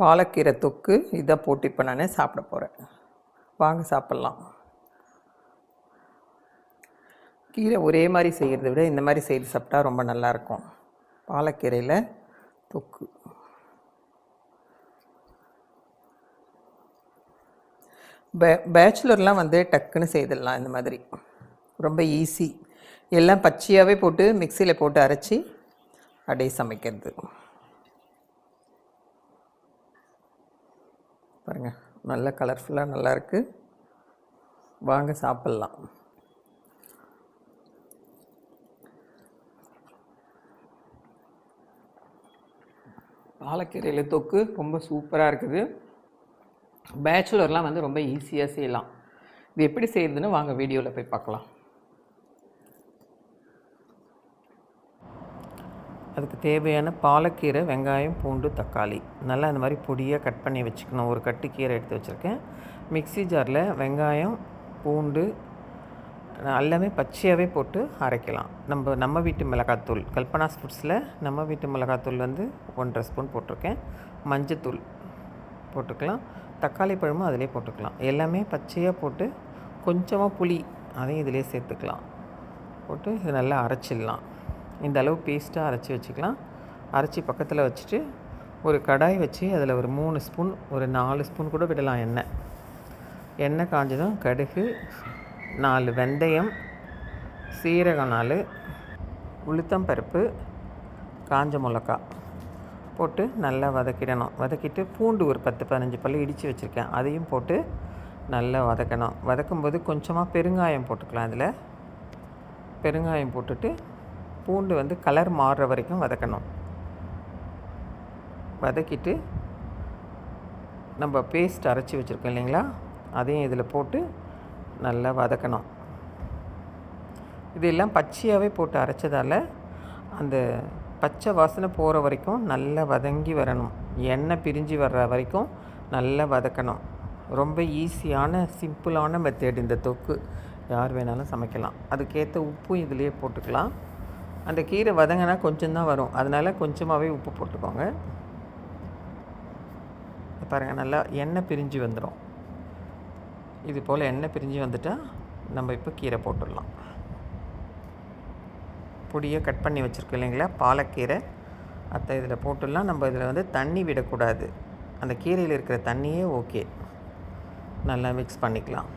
பாலக்கீரை தொக்கு இதை போட்டு இப்போ நான் சாப்பிட போகிறேன். வாங்க சாப்பிட்லாம். கீரை ஒரே மாதிரி செய்கிறத விட இந்த மாதிரி செய்து சாப்பிட்டா ரொம்ப நல்லாயிருக்கும். பாலக்கீரையில் தொக்கு. பேச்சுலர்லாம் டக்குன்னு செய்திடலாம். இந்த மாதிரி ரொம்ப ஈஸி. எல்லாம் பச்சையாகவே போட்டு மிக்சியில் போட்டு அரைச்சி அப்படியே சமைக்கிறது. பாருங்கள், நல்ல கலர்ஃபுல்லாக நல்லாயிருக்கு. வாங்க சாப்பிட்லாம். பாலக்கீரையில் தொக்கு ரொம்ப சூப்பராக இருக்குது. பேச்சுலர்லாம் ரொம்ப ஈஸியாக செய்யலாம். இது எப்படி செய்கிறதுன்னு வாங்க வீடியோவில் போய் பார்க்கலாம். அதுக்கு தேவையான பாலக்கீரை, வெங்காயம், பூண்டு, தக்காளி நல்லா இந்த மாதிரி பொடியாக கட் பண்ணி வச்சுக்கணும். ஒரு கட்டு கீரை எடுத்து வச்சுருக்கேன். மிக்ஸி ஜாரில் வெங்காயம், பூண்டு எல்லாமே பச்சையாகவே போட்டு அரைக்கலாம். நம்ம வீட்டு மிளகாத்தூள், கல்பனாஸ் ஃபுட்ஸில் நம்ம வீட்டு மிளகாத்தூள் 1.5 ஸ்பூன் போட்டிருக்கேன். மஞ்சத்தூள் போட்டுக்கலாம். தக்காளி பழமும் அதிலே போட்டுக்கலாம். எல்லாமே பச்சையாக போட்டு கொஞ்சமாக புளி அதையும் இதிலே சேர்த்துக்கலாம். போட்டு இது நல்லா அரைச்சிடலாம். இந்த அளவு பேஸ்ட்டாக அரைச்சி வச்சுக்கலாம். அரைச்சி பக்கத்தில் வச்சுட்டு ஒரு கடாய் வச்சு அதில் ஒரு 3 ஸ்பூன், ஒரு 4 ஸ்பூன் கூட விடலாம் எண்ணெய் காஞ்சதும் கடுகு, 4 வெந்தயம், சீரகம் 4, உளுத்தம்பருப்பு, காஞ்ச மிளகா போட்டு நல்லா வதக்கிடணும். வதக்கிட்டு பூண்டு ஒரு 10-15 பல் இடித்து வச்சுருக்கேன், அதையும் போட்டு நல்லா வதக்கணும். வதக்கும்போது கொஞ்சமாக பெருங்காயம் போட்டுக்கலாம். அதில் பெருங்காயம் போட்டுட்டு பூண்டு கலர் மாறுற வரைக்கும் வதக்கணும். வதக்கிட்டு நம்ம பேஸ்ட் அரைச்சி வச்சுருக்கோம் இல்லைங்களா, அதையும் இதில் போட்டு நல்லா வதக்கணும். இதெல்லாம் பச்சையாகவே போட்டு அரைச்சதால் அந்த பச்சை வாசனை போகிற வரைக்கும் நல்லா வதங்கி வரணும். எண்ணெய் பிரிஞ்சு வர்ற வரைக்கும் நல்லா வதக்கணும். ரொம்ப ஈஸியான சிம்பிளான மெத்தேட் இந்த தொக்கு. யார் வேணாலும் சமைக்கலாம். அதுக்கேற்ற உப்பும் இதிலே போட்டுக்கலாம். அந்த கீரை வதங்கினா கொஞ்சம்தான் வரும், அதனால் கொஞ்சமாகவே உப்பு போட்டுக்கோங்க. பாருங்கள், நல்லா எண்ணெய் பிரிஞ்சு வந்துடும். இது போல் எண்ணெய் பிரிஞ்சு வந்துட்டால் நம்ம இப்போ கீரை போட்டுடலாம். பொடியை கட் பண்ணி வச்சுருக்கோம் இல்லைங்களா பாலக்கீரை, அதை இதில் போட்டுடலாம். நம்ம இதில் தண்ணி விடக்கூடாது. அந்த கீரையில் இருக்கிற தண்ணியே ஓகே. நல்லா மிக்ஸ் பண்ணிக்கலாம்.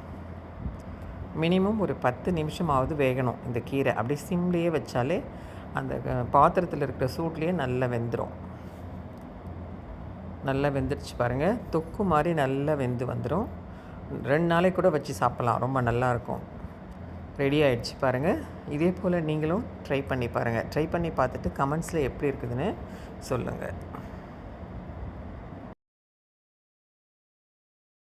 மினிமம் ஒரு 10 நிமிஷமாவது வேகணும் இந்த கீரை. அப்படியே சிம்லேயே வச்சாலே அந்த பாத்திரத்தில் இருக்கிற சூட்லேயே நல்லா வெந்துடும். நல்லா வெந்துடுச்சு பாருங்கள். தொக்கு மாதிரி நல்லா வெந்து வந்துடும். 2 நாளைக்கு கூட வச்சு சாப்பிட்லாம். ரொம்ப நல்லாயிருக்கும். ரெடி ஆகிடுச்சு பாருங்கள். இதே போல் நீங்களும் ட்ரை பண்ணி பாருங்கள். ட்ரை பண்ணி பார்த்துட்டு கமெண்ட்ஸில் எப்படி இருக்குதுன்னு சொல்லுங்கள்.